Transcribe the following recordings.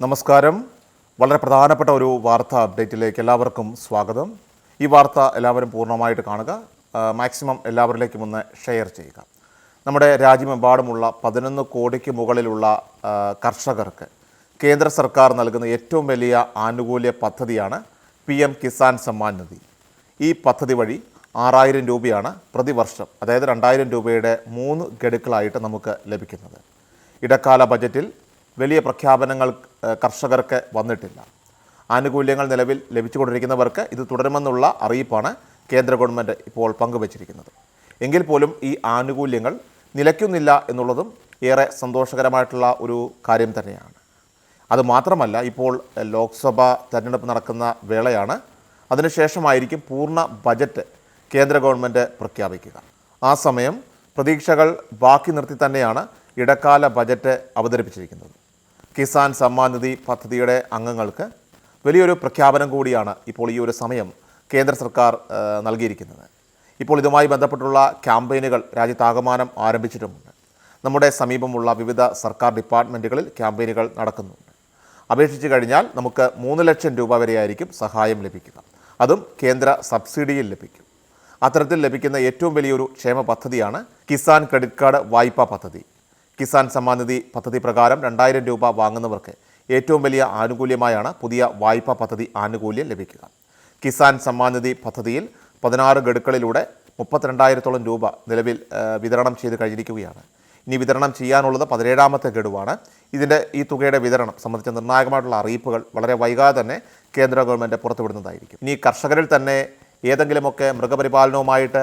നമസ്കാരം. വളരെ പ്രധാനപ്പെട്ട ഒരു വാർത്താ അപ്ഡേറ്റിലേക്ക് എല്ലാവർക്കും സ്വാഗതം. ഈ വാർത്ത എല്ലാവരും പൂർണ്ണമായിട്ട് കാണുക, മാക്സിമം എല്ലാവരിലേക്കും ഒന്ന് ഷെയർ ചെയ്യുക. നമ്മുടെ രാജ്യമെമ്പാടുമുള്ള 11 കോടിക്ക് മുകളിലുള്ള കർഷകർക്ക് കേന്ദ്ര സർക്കാർ നൽകുന്ന ഏറ്റവും വലിയ ആനുകൂല്യ പദ്ധതിയാണ് PM കിസാൻ സമ്മാൻ നിധി. ഈ പദ്ധതി വഴി 6000 രൂപയാണ് പ്രതിവർഷം, അതായത് 2000 രൂപയുടെ 3 ഗഡുക്കളായിട്ട് നമുക്ക് ലഭിക്കുന്നത്. ഇടക്കാല ബജറ്റിൽ വലിയ പ്രഖ്യാപനങ്ങൾ കർഷകർക്ക് വന്നിട്ടില്ല. ആനുകൂല്യങ്ങൾ നിലവിൽ ലഭിച്ചുകൊണ്ടിരിക്കുന്നവർക്ക് ഇത് തുടരുമെന്നുള്ള അറിയിപ്പാണ് കേന്ദ്ര ഗവൺമെൻറ് ഇപ്പോൾ പങ്കുവച്ചിരിക്കുന്നത്. എങ്കിൽ പോലും ഈ ആനുകൂല്യങ്ങൾ നിലയ്ക്കുന്നില്ല എന്നുള്ളതും ഏറെ സന്തോഷകരമായിട്ടുള്ള ഒരു കാര്യം തന്നെയാണ്. അതുമാത്രമല്ല, ഇപ്പോൾ ലോക്സഭാ തെരഞ്ഞെടുപ്പ് നടക്കുന്ന വേളയാണ്. അതിനുശേഷമായിരിക്കും പൂർണ്ണ ബജറ്റ് കേന്ദ്ര ഗവൺമെൻറ് പ്രഖ്യാപിക്കുക. ആ സമയം പ്രതീക്ഷകൾ ബാക്കി നിർത്തി തന്നെയാണ് ഇടക്കാല ബജറ്റ് അവതരിപ്പിച്ചിരിക്കുന്നത്. കിസാൻ സമ്മാൻ നിധി പദ്ധതിയുടെ അംഗങ്ങൾക്ക് വലിയൊരു പ്രഖ്യാപനം കൂടിയാണ് ഇപ്പോൾ ഈ ഒരു സമയം കേന്ദ്ര സർക്കാർ നൽകിയിരിക്കുന്നത്. ഇപ്പോൾ ഇതുമായി ബന്ധപ്പെട്ടുള്ള ക്യാമ്പയിനുകൾ രാജ്യത്താകമാനം ആരംഭിച്ചിട്ടുമുണ്ട്. നമ്മുടെ സമീപമുള്ള വിവിധ സർക്കാർ ഡിപ്പാർട്ട്മെൻറ്റുകളിൽ ക്യാമ്പയിനുകൾ നടക്കുന്നുണ്ട്. അപേക്ഷിച്ച് കഴിഞ്ഞാൽ നമുക്ക് 3 ലക്ഷം രൂപ വരെയായിരിക്കും സഹായം ലഭിക്കുക. അതും കേന്ദ്ര സബ്സിഡിയിൽ ലഭിക്കും. അത്തരത്തിൽ ലഭിക്കുന്ന ഏറ്റവും വലിയൊരു ക്ഷേമ പദ്ധതിയാണ് കിസാൻ ക്രെഡിറ്റ് കാർഡ് വായ്പാ പദ്ധതി. കിസാൻ സമ്മാൻ നിധി പദ്ധതി പ്രകാരം 2000 രൂപ വാങ്ങുന്നവർക്ക് ഏറ്റവും വലിയ ആനുകൂല്യമായാണ് പുതിയ വായ്പാ പദ്ധതി ആനുകൂല്യം ലഭിക്കുക. കിസാൻ സമ്മാൻ നിധി പദ്ധതിയിൽ 16 ഗഡുക്കളിലൂടെ 32,000-ഓളം രൂപ നിലവിൽ വിതരണം ചെയ്ത് കഴിഞ്ഞിരിക്കുകയാണ്. ഇനി വിതരണം ചെയ്യാനുള്ളത് 17ാമത്തെ ഗഡുവാണ്. ഈ തുകയുടെ വിതരണം സംബന്ധിച്ച നിർണായകമായിട്ടുള്ള അറിയിപ്പുകൾ വളരെ വൈകാതെ തന്നെ കേന്ദ്ര ഗവൺമെൻറ് പുറത്തുവിടുന്നതായിരിക്കും. ഇനി കർഷകരിൽ തന്നെ ഏതെങ്കിലുമൊക്കെ മൃഗപരിപാലനവുമായിട്ട്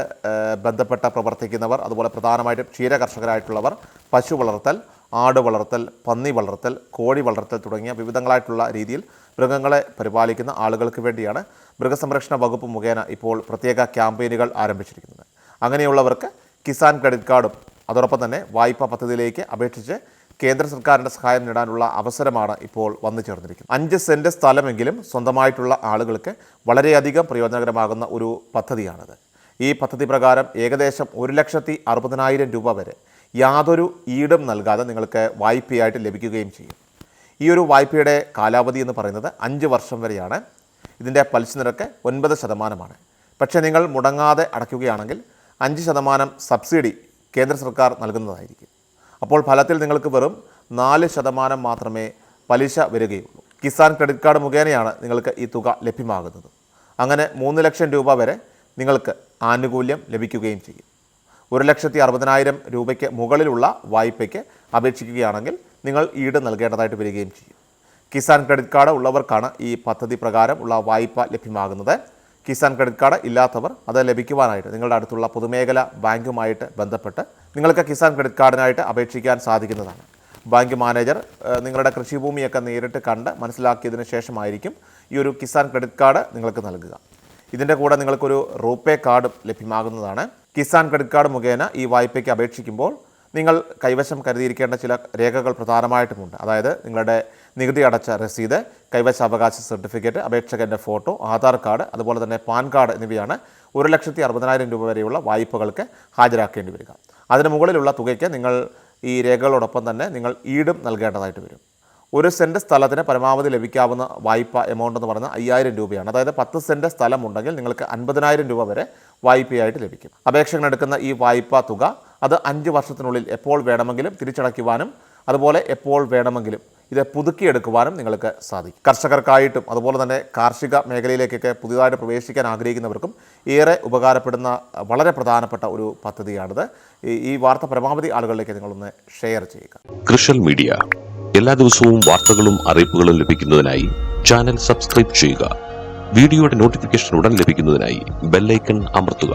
ബന്ധപ്പെട്ട പ്രവർത്തിക്കുന്നവർ, അതുപോലെ പ്രധാനമായിട്ടും ക്ഷീര കർഷകരായിട്ടുള്ളവർ, പശു വളർത്തൽ, ആട് വളർത്തൽ, പന്നി വളർത്തൽ, കോഴി വളർത്തൽ തുടങ്ങിയ വിവിധങ്ങളായിട്ടുള്ള രീതിയിൽ മൃഗങ്ങളെ പരിപാലിക്കുന്ന ആളുകൾക്ക് വേണ്ടിയാണ് മൃഗസംരക്ഷണ വകുപ്പ് മുഖേന ഇപ്പോൾ പ്രത്യേക ക്യാമ്പയിനുകൾ ആരംഭിച്ചിരിക്കുന്നത്. അങ്ങനെയുള്ളവർക്ക് കിസാൻ ക്രെഡിറ്റ് കാർഡും അതോടൊപ്പം തന്നെ വായ്പാ പദ്ധതിയിലേക്ക് അപേക്ഷിച്ച് കേന്ദ്ര സർക്കാരിൻ്റെ സഹായം നേടാനുള്ള അവസരമാണ് ഇപ്പോൾ വന്നു ചേർന്നിരിക്കുന്നത്. 5 സെൻറ്റ് സ്ഥലമെങ്കിലും സ്വന്തമായിട്ടുള്ള ആളുകൾക്ക് വളരെയധികം പ്രയോജനകരമാകുന്ന ഒരു പദ്ധതിയാണിത്. ഈ പദ്ധതി പ്രകാരം ഏകദേശം 1,60,000 രൂപ വരെ യാതൊരു ഈടും നൽകാതെ നിങ്ങൾക്ക് വായ്പയായിട്ട് ലഭിക്കുകയും ചെയ്യും. ഈ ഒരു വായ്പയുടെ കാലാവധി എന്ന് പറയുന്നത് 5 വർഷം വരെയാണ്. ഇതിൻ്റെ പലിശ നിരക്ക് 9%. പക്ഷേ നിങ്ങൾ മുടങ്ങാതെ അടയ്ക്കുകയാണെങ്കിൽ 5% സബ്സിഡി കേന്ദ്ര സർക്കാർ നൽകുന്നതായിരിക്കും. അപ്പോൾ ഫലത്തിൽ നിങ്ങൾക്ക് വെറും 4% മാത്രമേ പലിശ വരികയുള്ളൂ. കിസാൻ ക്രെഡിറ്റ് കാർഡ് മുഖേനയാണ് നിങ്ങൾക്ക് ഈ തുക ലഭ്യമാകുന്നത്. അങ്ങനെ 3 ലക്ഷം രൂപ വരെ നിങ്ങൾക്ക് ആനുകൂല്യം ലഭിക്കുകയും ചെയ്യും. 1,60,000 രൂപയ്ക്ക് മുകളിലുള്ള വായ്പയ്ക്ക് അപേക്ഷിക്കുകയാണെങ്കിൽ നിങ്ങൾ ഈട് നൽകേണ്ടതായിട്ട് വരികയും ചെയ്യും. കിസാൻ ക്രെഡിറ്റ് കാർഡ് ഉള്ളവർക്കാണ് ഈ പദ്ധതി പ്രകാരം ഉള്ള വായ്പ ലഭ്യമാകുന്നത്. കിസാൻ ക്രെഡിറ്റ് കാർഡ് ഇല്ലാത്തവർ അത് ലഭിക്കുവാനായിട്ട് നിങ്ങളുടെ അടുത്തുള്ള പൊതുമേഖലാ ബാങ്കുമായിട്ട് ബന്ധപ്പെട്ട് നിങ്ങൾക്ക് കിസാൻ ക്രെഡിറ്റ് കാർഡിനായിട്ട് അപേക്ഷിക്കാൻ സാധിക്കുന്നതാണ്. ബാങ്ക് മാനേജർ നിങ്ങളുടെ കൃഷിഭൂമിയൊക്കെ നേരിട്ട് കണ്ട് മനസ്സിലാക്കിയതിന് ശേഷമായിരിക്കും ഈ ഒരു കിസാൻ ക്രെഡിറ്റ് കാർഡ് നിങ്ങൾക്ക് നൽകുക. ഇതിൻ്റെ കൂടെ നിങ്ങൾക്കൊരു റൂപേ കാർഡും ലഭ്യമാകുന്നതാണ്. കിസാൻ ക്രെഡിറ്റ് കാർഡ് മുഖേന ഈ വായ്പയ്ക്ക് അപേക്ഷിക്കുമ്പോൾ നിങ്ങൾ കൈവശം കരുതിയിരിക്കേണ്ട ചില രേഖകൾ പ്രധാനമായിട്ടുമുണ്ട്. അതായത് നിങ്ങളുടെ നികുതി അടച്ച രസീത്, കൈവശാവകാശ സർട്ടിഫിക്കറ്റ്, അപേക്ഷകൻ്റെ ഫോട്ടോ, ആധാർ കാർഡ്, അതുപോലെ തന്നെ പാൻ കാർഡ് എന്നിവയാണ് 1,60,000 രൂപ വരെയുള്ള വായ്പകൾക്ക് ഹാജരാക്കേണ്ടി വരിക. അതിന് മുകളിലുള്ള തുകയ്ക്ക് നിങ്ങൾ ഈ രേഖകളോടൊപ്പം തന്നെ നിങ്ങൾ ഈടും നൽകേണ്ടതായിട്ട് വരും. 1 സെൻറ്റ് സ്ഥലത്തിന് പരമാവധി ലഭിക്കാവുന്ന വായ്പ എമൗണ്ട് എന്ന് പറയുന്നത് 5,000 രൂപയാണ്. അതായത് 10 സെൻറ്റ് സ്ഥലമുണ്ടെങ്കിൽ നിങ്ങൾക്ക് 50,000 രൂപ വരെ വായ്പയായിട്ട് ലഭിക്കും. അപേക്ഷകനെടുക്കുന്ന ഈ വായ്പാ തുക അത് 5 വർഷത്തിനുള്ളിൽ എപ്പോൾ വേണമെങ്കിലും തിരിച്ചടയ്ക്കുവാനും അതുപോലെ എപ്പോൾ വേണമെങ്കിലും ഇത് പുതുക്കിയെടുക്കുവാനും നിങ്ങൾക്ക് സാധിക്കും. കർഷകർക്കായിട്ടും അതുപോലെ തന്നെ കാർഷിക മേഖലയിലേക്കൊക്കെ പുതിയതായിട്ട് പ്രവേശിക്കാൻ ആഗ്രഹിക്കുന്നവർക്കും ഏറെ ഉപകാരപ്പെടുന്ന വളരെ പ്രധാനപ്പെട്ട ഒരു പദ്ധതിയാണിത്. ഈ വാർത്ത പരമാവധി ആളുകളിലേക്ക് നിങ്ങളൊന്ന് ഷെയർ ചെയ്യുക. കൃഷൽ മീഡിയ എല്ലാ ദിവസവും വാർത്തകളും അറിയിപ്പുകളും ലഭിക്കുന്നതിനായി ചാനൽ സബ്സ്ക്രൈബ് ചെയ്യുക. വീഡിയോയുടെ നോട്ടിഫിക്കേഷൻ ഉടൻ ലഭിക്കുന്നതിനായി ബെല്ലൈക്കൺ അമർത്തുക.